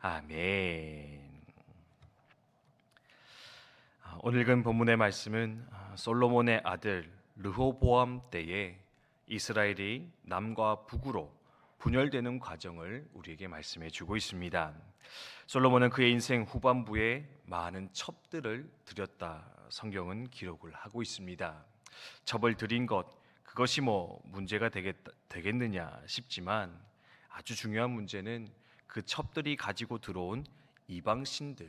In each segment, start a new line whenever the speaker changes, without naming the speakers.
아멘. 오늘 읽은 본문의 말씀은 솔로몬의 아들 르호보암 때에 이스라엘이 남과 북으로 분열되는 과정을 우리에게 말씀해 주고 있습니다. 솔로몬은 그의 인생 후반부에 많은 첩들을 들였다 성경은 기록을 하고 있습니다. 첩을 들인 것, 그것이 문제가 되겠느냐 싶지만 아주 중요한 문제는 그 첩들이 가지고 들어온 이방신들,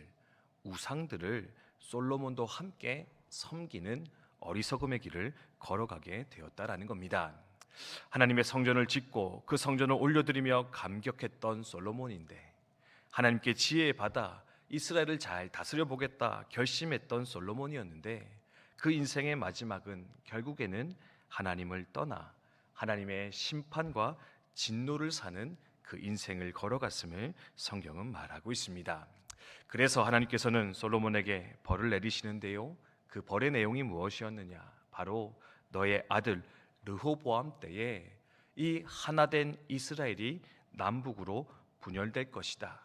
우상들을 솔로몬도 함께 섬기는 어리석음의 길을 걸어가게 되었다라는 겁니다. 하나님의 성전을 짓고 그 성전을 올려드리며 감격했던 솔로몬인데 하나님께 지혜 받아 이스라엘을 잘 다스려 보겠다 결심했던 솔로몬이었는데 그 인생의 마지막은 결국에는 하나님을 떠나 하나님의 심판과 진노를 사는 그 인생을 걸어갔음을 성경은 말하고 있습니다. 그래서 하나님께서는 솔로몬에게 벌을 내리시는데요, 그 벌의 내용이 무엇이었느냐? 바로 너의 아들 르호보암 때에 이 하나된 이스라엘이 남북으로 분열될 것이다.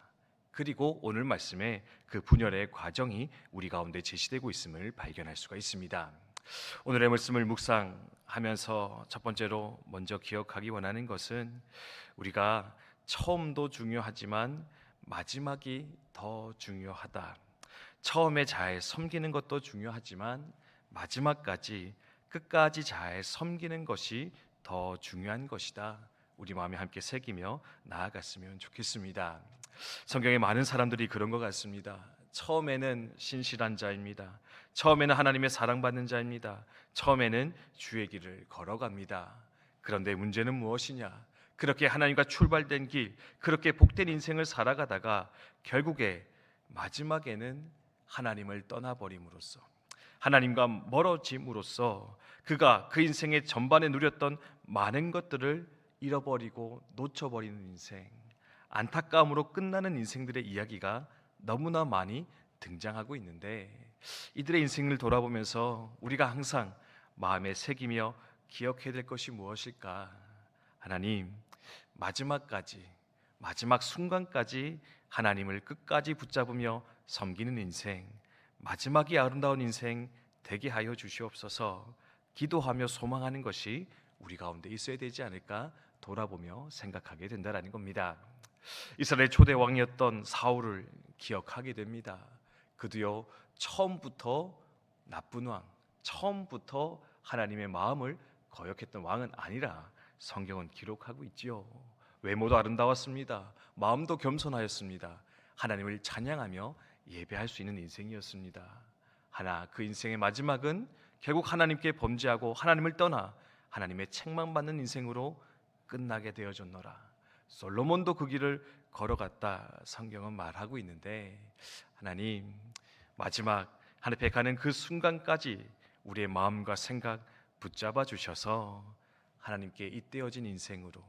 그리고 오늘 말씀에 그 분열의 과정이 우리 가운데 제시되고 있음을 발견할 수가 있습니다. 오늘의 말씀을 묵상하면서 첫 번째로 먼저 기억하기 원하는 것은 우리가 처음도 중요하지만 마지막이 더 중요하다. 처음에 잘 섬기는 것도 중요하지만 마지막까지 끝까지 잘 섬기는 것이 더 중요한 것이다. 우리 마음에 함께 새기며 나아갔으면 좋겠습니다. 성경에 많은 사람들이 그런 것 같습니다. 처음에는 신실한 자입니다. 처음에는 하나님의 사랑받는 자입니다. 처음에는 주의 길을 걸어갑니다. 그런데 문제는 무엇이냐? 그렇게 하나님과 출발된 길, 그렇게 복된 인생을 살아가다가 결국에 마지막에는 하나님을 떠나버림으로써, 하나님과 멀어짐으로써 그가 그 인생의 전반에 누렸던 많은 것들을 잃어버리고 놓쳐버리는 인생, 안타까움으로 끝나는 인생들의 이야기가 너무나 많이 등장하고 있는데, 이들의 인생을 돌아보면서 우리가 항상 마음에 새기며 기억해야 될 것이 무엇일까? 하나님, 마지막 순간까지 하나님을 끝까지 붙잡으며 섬기는 인생, 마지막이 아름다운 인생 되게 하여 주시옵소서. 기도하며 소망하는 것이 우리 가운데 있어야 되지 않을까 돌아보며 생각하게 된다라는 겁니다. 이스라엘 초대 왕이었던 사울을 기억하게 됩니다. 그도요, 처음부터 나쁜 왕, 처음부터 하나님의 마음을 거역했던 왕은 아니라 성경은 기록하고 있지요. 외모도 아름다웠습니다. 마음도 겸손하였습니다. 하나님을 찬양하며 예배할 수 있는 인생이었습니다. 하나 그 인생의 마지막은 결국 하나님께 범죄하고 하나님을 떠나 하나님의 책망받는 인생으로 끝나게 되어졌노라. 솔로몬도 그 길을 걸어갔다 성경은 말하고 있는데, 하나님 마지막 하늘에 가는 그 순간까지 우리의 마음과 생각 붙잡아 주셔서 하나님께 잇대어진 인생으로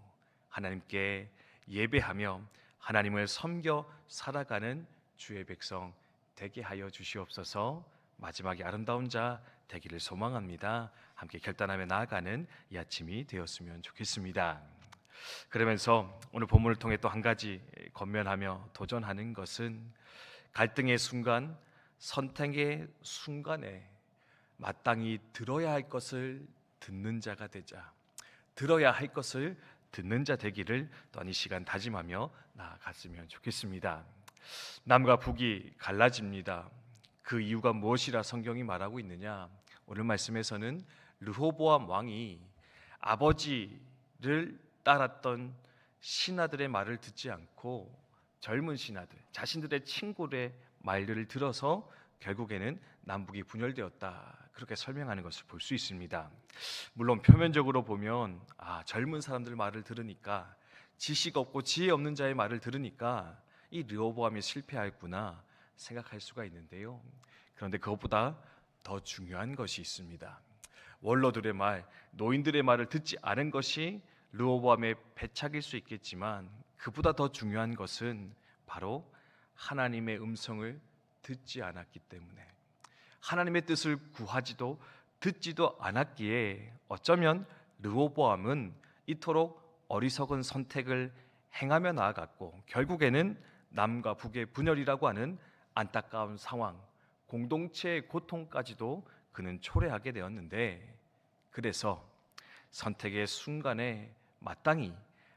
하나님께 예배하며 하나님을 섬겨 살아가는 주의 백성 되게 하여 주시옵소서. 마지막에 아름다운 자 되기를 소망합니다. 함께 결단하며 나아가는 이 아침이 되었으면 좋겠습니다. 그러면서 오늘 본문을 통해 또 한 가지 권면하며 도전하는 것은 갈등의 순간, 선택의 순간에 마땅히 들어야 할 것을 듣는 자가 되자, 들어야 할 것을 듣는 자 되기를 또한 이 시간 다짐하며 나아갔으면 좋겠습니다. 남과 북이 갈라집니다. 그 이유가 무엇이라 성경이 말하고 있느냐? 오늘 말씀에서는 르호보암 왕이 아버지를 따랐던 신하들의 말을 듣지 않고 젊은 신하들, 자신들의 친구의 말들을 들어서 결국에는 남북이 분열되었다, 그렇게 설명하는 것을 볼 수 있습니다. 물론 표면적으로 보면 젊은 사람들 말을 들으니까, 지식 없고 지혜 없는 자의 말을 들으니까 이 르호보암이 실패했구나 생각할 수가 있는데요, 그런데 그것보다 더 중요한 것이 있습니다. 원로들의 말, 노인들의 말을 듣지 않은 것이 르호보암의 배착일 수 있겠지만, 그보다 더 중요한 것은 바로 하나님의 음성을 듣지 않았기 때문에, 하나님의 뜻을 구하지도 듣지도 않았기에 어쩌면 르호보암은 이토록 어리석은 선택을 행하며 나아갔고 결국에는 남과 북의 분열이라고 하는 안타까운 상황, 공동체의 고통까지도 그는 초래하게 되었는데, 그래서 선택의 순간에 마땅히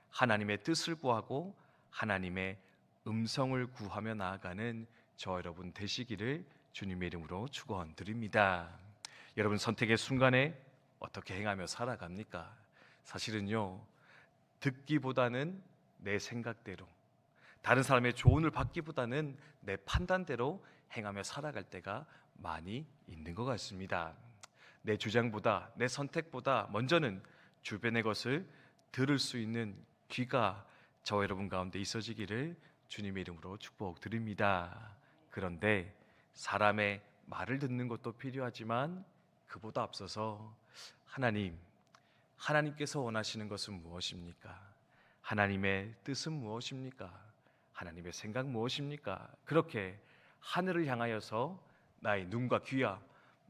하나님의 뜻을 구하고 하나님의 음성을 구하며 나아가는 저 여러분 되시기를 주님의 이름으로 축원드립니다. 여러분, 선택의 순간에 어떻게 행하며 살아갑니까? 사실은요, 듣기보다는 내 생각대로, 다른 사람의 조언을 받기보다는 내 판단대로 행하며 살아갈 때가 많이 있는 것 같습니다. 내 주장보다, 내 선택보다 먼저는 주변의 것을 들을 수 있는 귀가 저 여러분 가운데 있어지기를 주님의 이름으로 축복드립니다. 그런데 사람의 말을 듣는 것도 필요하지만 그보다 앞서서 하나님께서 원하시는 것은 무엇입니까? 하나님의 뜻은 무엇입니까? 하나님의 생각 무엇입니까? 그렇게 하늘을 향하여서 나의 눈과 귀와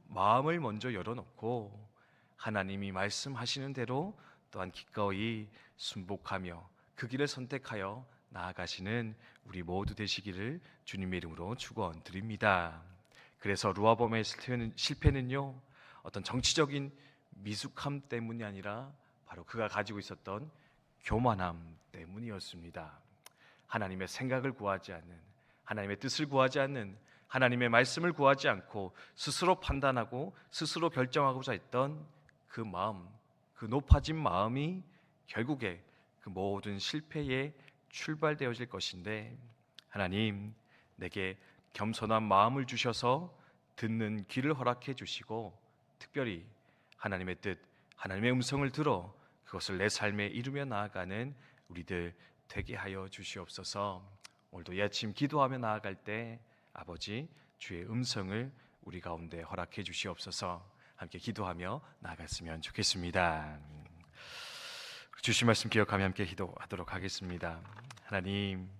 마음을 먼저 열어놓고 하나님이 말씀하시는 대로 또한 기꺼이 순복하며 그 길을 선택하여 나아가시는 우리 모두 되시기를 주님의 이름으로 축원드립니다. 그래서 르호보암의 실패는요, 어떤 정치적인 미숙함 때문이 아니라 바로 그가 가지고 있었던 교만함 때문이었습니다. 하나님의 생각을 구하지 않는, 하나님의 뜻을 구하지 않는, 하나님의 말씀을 구하지 않고 스스로 판단하고 스스로 결정하고자 했던 그 마음, 그 높아진 마음이 결국에 그 모든 실패에 출발되어질 것인데, 하나님 내게 겸손한 마음을 주셔서 듣는 귀를 허락해 주시고 특별히 하나님의 뜻, 하나님의 음성을 들어 그것을 내 삶에 이루며 나아가는 우리들 되게 하여 주시옵소서. 오늘도 이 아침 기도하며 나아갈 때 아버지 주의 음성을 우리 가운데 허락해 주시옵소서. 함께 기도하며 나아갔으면 좋겠습니다. 주신 말씀 기억하며 함께 기도하도록 하겠습니다. 하나님,